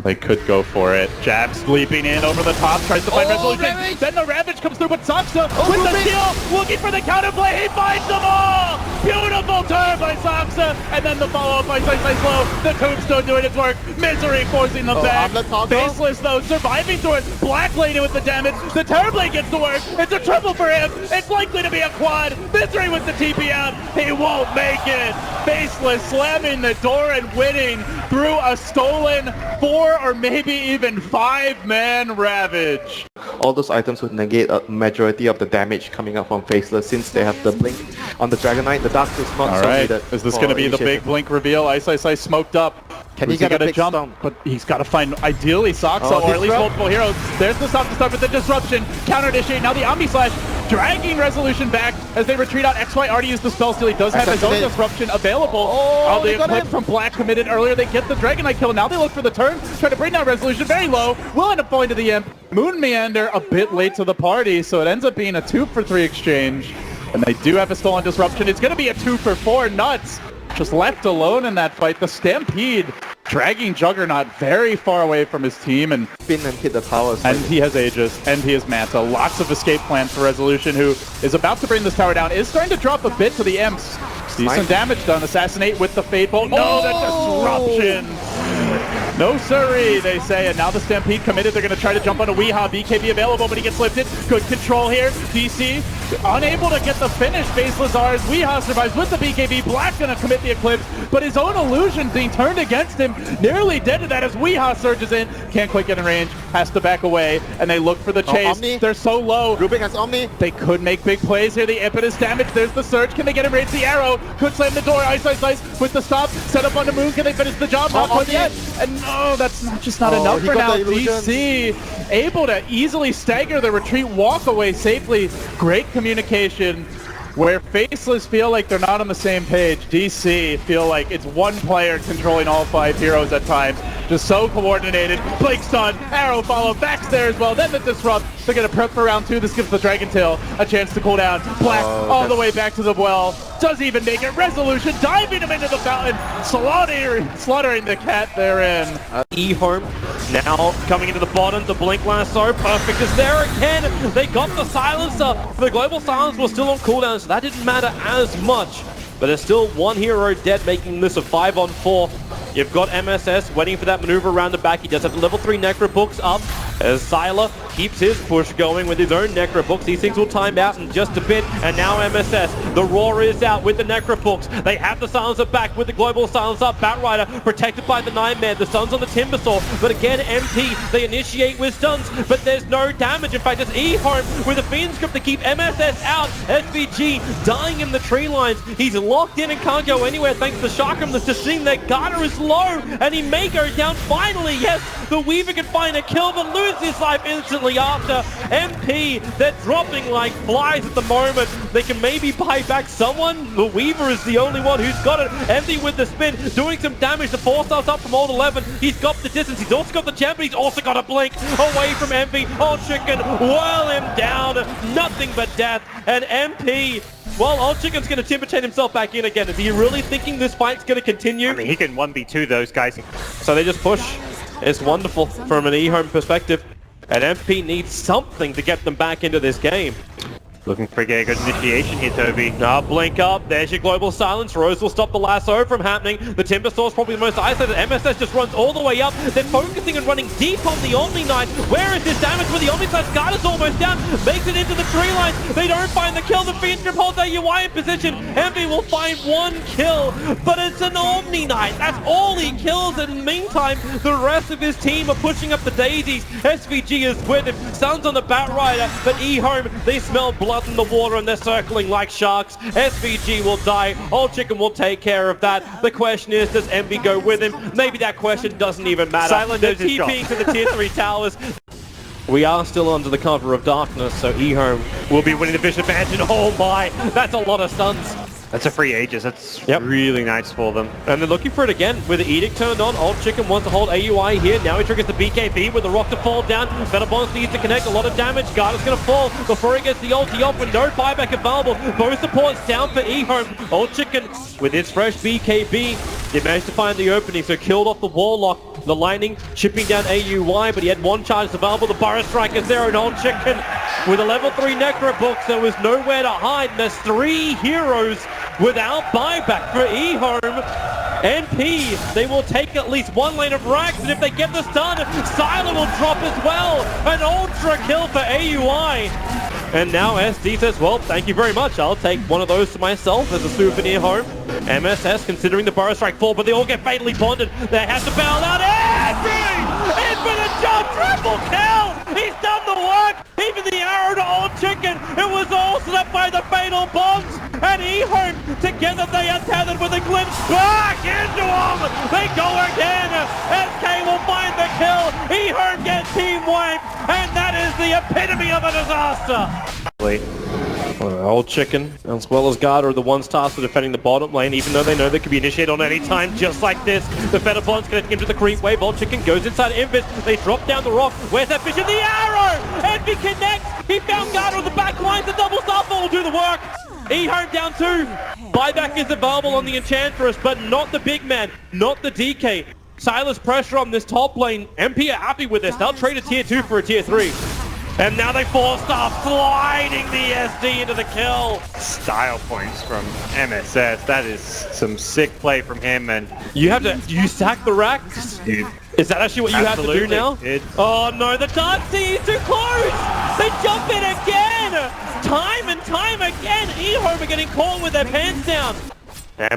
They could go for it. Jabs leaping in over the top, tries to find resolution. Ravage. Then the Ravage comes through, but Saksa with the steal, looking for the counterplay. He finds them all! Beautiful turn by Saksa, and then the follow-up by Slow. The Tombstone doing its work. Misery forcing them back. Faceless though, surviving through it. Black Lady with the damage. The Terrorblade gets to work. It's a triple for him. It's likely to be a quad. Misery with the TP out. He won't make it. Faceless slamming the door and winning through a stolen 4 or maybe even 5-man Ravage. All those items would negate a majority of the damage coming up from Faceless since they have the blink on the Dragon Knight. The Dark is not so needed. Is this going to be the big blink reveal? Ice smoked up. Can he get a big jump? stomp? But he's got to find ideally Saksa or at least multiple heroes. There's the Saksa start with the disruption. Counter initiate. Now the Omni Slash dragging Resolution back as they retreat out. XY already used the spell steal. He does have his own disruption available. The Eclipse from Black committed earlier. They get the Dragon Knight kill. Now they look for the turn. Try to bring down Resolution very low. Will end up falling to the Imp. Moon Meander a bit late to the party, so it ends up being a 2-for-3 exchange. And they do have a stolen disruption. It's going to be a 2-for-4. Nuts just left alone in that fight. The Stampede dragging Juggernaut very far away from his team, and spin and hit the towers. And he has Aegis, and he has Manta. Lots of escape plans for Resolution, who is about to bring this tower down. Is starting to drop a bit to the Imps. Decent damage done. Assassinate with the Fade Bolt. No, that disruption. No siree, they say, and now the Stampede committed. They're going to try to jump on a Weehaw. BKB available, but he gets lifted. Good control here. DC unable to get the finish. Face Lazar's Weehaw survives with the BKB. Black going to commit the Eclipse, but his own illusion being turned against him. Nearly dead to that as Weehaw surges in. Can't quite get in range. Has to back away, and they look for the chase. They're so low. Rubik has Omni. They could make big plays here. The impetus damage. There's the surge. Can they get in range? The arrow could slam the door. Ice with the stop. Set up on the moon. Can they finish the job? Not quite yet. And no, that's just not enough for now. DC able to easily stagger the retreat, walk away safely. Great communication. Where Faceless feel like they're not on the same page, DC feel like it's one player controlling all 5 heroes at times. Just so coordinated. Blink stun, arrow follow, backs there as well. Then the disrupt. They're going to prep for round 2. This gives the Dragon Tail a chance to cool down. Black all the way back to the well. Does even make it. Resolution diving him into the fountain. Slaughtering the cat therein. eHome now coming into the bottom. The Blink Lasso. Perfect is there again. They got the silencer. The global silence was still on cooldown, so that didn't matter as much. But there's still one hero dead, making this a 5-on-4. You've got MSS waiting for that maneuver around the back. He does have the level 3 Necro books up as Sylar keeps his push going with his own Necro books. These things will time out in just a bit. And now MSS, the Roar is out with the Necro books. They have the Silencer back with the global silence up. Batrider protected by the Nightmare. The Sun's on the Timbersaw. But again, MP, they initiate with stuns, but there's no damage. In fact, it's eHome with a Fiend Script to keep MSS out. SVG dying in the tree lines. He's locked in and can't go anywhere thanks to Chakram. The Sassim, their Garter is low, and he may go down finally. Yes, the Weaver can find a kill, but lose his life instantly after. MP, they're dropping like flies at the moment. They can maybe buy back someone. The Weaver is the only one who's got it. Empty with the spin, doing some damage. The 4-star's up from old 11. He's got the distance. He's also got the champ. He's also got a blink away from MP. Old Chicken, whirl him down. Nothing but death. And MP, well, Old Chicken's going to Timberchain himself back in again. Is he really thinking this fight's going to continue? I mean, he can 1v2 those guys. So they just push. It's wonderful from an eHome perspective. And MP needs something to get them back into this game. Looking for a good initiation here, Toby. Now blink up. There's your global silence. Rose will stop the lasso from happening. The Timbersaw's probably the most isolated. MSS just runs all the way up. They're focusing and running deep on the Omni Knight. Where is this damage? Where the Omni Knight's guard is almost down. Makes it into the tree line. They don't find the kill. The Fiend Strip holds their UI in position. Envy will find one kill, but it's an Omni Knight. That's all he kills. In the meantime, the rest of his team are pushing up the daisies. SVG is with him. Sun's on the Batrider, but eHome, they smell blood in the water and they're circling like sharks. SVG will die. Old Chicken will take care of that. The question is, does Envy go with him? Maybe that question doesn't even matter. Silent They're TPing to the tier 3 towers. We are still under the cover of darkness, so eHome will be winning the Bishop Mansion. Oh my, that's a lot of stuns. That's a free Aegis. That's really nice for them. And they're looking for it again with the Edict turned on. Old Chicken wants to hold AUI here. Now he triggers the BKB with the rock to fall down. Better Bonds needs to connect. A lot of damage. Garda's going to fall before he gets the ulti off with no buyback available. Both supports down for eHome. Old Chicken with his fresh BKB. They managed to find the opening, so killed off the Warlock. The Lightning chipping down AUY, but he had one charge available. The Burrow Strike is there, and Old Chicken with a level 3 Necro book. There was nowhere to hide. And there's 3 heroes without buyback for eHome. NP, they will take at least 1 lane of Rax, and if they get the stun, Sylar will drop as well. An ultra kill for AUI. And now SD says, well, thank you very much. I'll take one of those to myself as a souvenir home. MSS considering the Burrow Strike fall, but they all get fatally bonded. They have to bail out. Infinite jump, triple kill! He's done the work! Even the arrow to Old Chicken, it was all set up by the fatal bombs! And eHome, together they are tethered with a glimpse back into him! They go again! SK will find the kill! eHome gets team wiped! And that is the epitome of a disaster! Old Chicken, as well as Guard, are the ones tasked with defending the bottom lane, even though they know they could be initiated on any time, just like this. The Fetterbond's connecting into the creep wave. Old Chicken goes inside Invis. They drop down the rock. Where's that vision? The arrow! Envy connects. He found Guard on the back line. The double starfall will do the work. eHome down 2. Buyback is available on the Enchantress, but not the big man, not the DK. Sylar's pressure on this top lane. MP are happy with this. They'll trade a tier 2 for a tier 3. And now they force off, sliding the SD into the kill. Style points from MSS. That is some sick play from him. And you sack the Rax? Dude. Is that actually what you have to do now? Oh no, the Darcy is too close! They jump in again! Time and time again, eHome are getting caught with their pants down.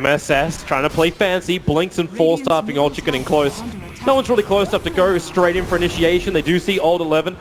MSS trying to play fancy, blinks and four-staffing Old Chicken in close. No one's really close enough to go straight in for initiation. They do see Old 11.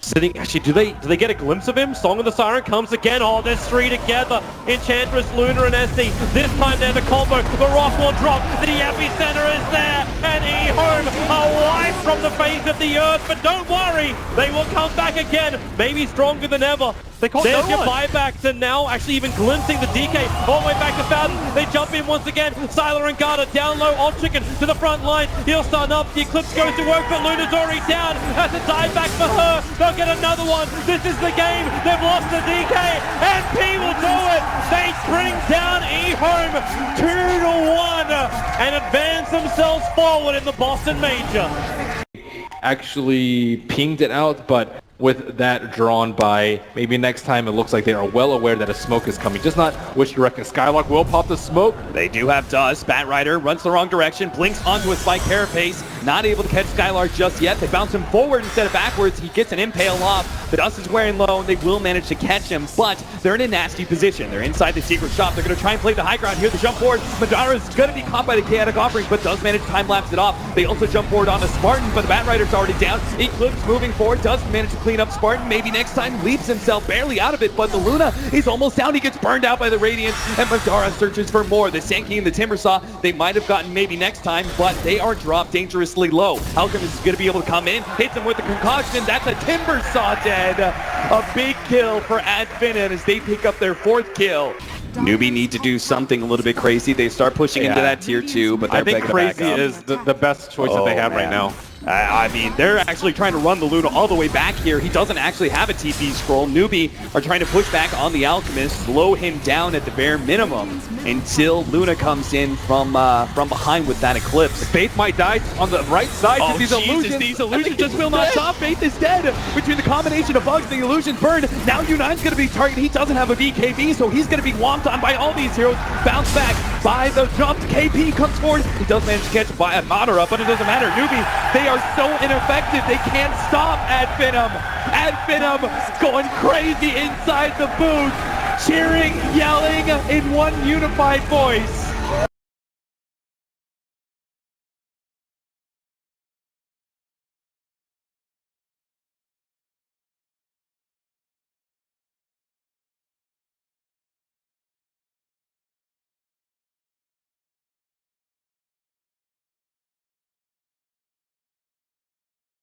Sitting, actually, do they get a glimpse of him? Song of the Siren comes again. Oh, there's 3 together. Enchantress, Luna, and SD. This time they're the combo. The rock will drop. The epicenter is there. And eHome are wiped from the face of the earth. But don't worry, they will come back again. Maybe stronger than ever. There's your buybacks, and now actually even glimpsing the DK all the way back to Fountain. They jump in once again. Sylar and Garda down low. Old Chicken to the front line. He'll start up. The Eclipse goes to work, but Luna's already down. That's a dive back for her. They'll get another one. This is the game. They've lost the DK. And P will do it. They bring down eHome 2-1 and advance themselves forward in the Boston Major. Actually pinged it out, but with that drawn by, maybe next time it looks like they are well aware that a smoke is coming. Just not which direction. Skylark will pop the smoke. They do have Dust. Batrider runs the wrong direction, blinks onto a spike carapace. Not able to catch Skylark just yet. They bounce him forward instead of backwards. He gets an impale off. The Dust is wearing low, and they will manage to catch him, but they're in a nasty position. They're inside the secret shop. They're going to try and play the high ground here. The jump forward. Madara's going to be caught by the chaotic offerings, but does manage to time-lapse it off. They also jump forward onto Spartan, but the Batrider's already down. Eclipse moving forward, does manage to clean up Spartan. Maybe next time leaps himself barely out of it, but the Luna is almost down. He gets burned out by the Radiance, and Madara searches for more. The Sankey and the Timbersaw, they might have gotten maybe next time, but they are dropped dangerously low. Alchemist is going to be able to come in, hits him with the concoction. That's a Timbersaw dead. A big kill for Adfinin as they pick up their 4th kill. Newbie need to do something a little bit crazy. They start pushing into that tier 2, but they're I think crazy is the best choice that they have right now. I mean, they're actually trying to run the Luna all the way back here. He doesn't actually have a TP scroll. Newbie are trying to push back on the Alchemist, slow him down at the bare minimum until Luna comes in from behind with that Eclipse. Faith might die on the right side. Oh, these illusions just will not stop. Faith is dead. Between the combination of bugs, the illusions burned. Now U9's going to be targeted. He doesn't have a BKB, so he's going to be whomped on by all these heroes. Bounce back by the jump. KP comes forward. He does manage to catch by a Madara, but it doesn't matter. Newbie, they are so ineffective. They can't stop Adfinin. Adfinin going crazy inside the booth, cheering, yelling in one unified voice.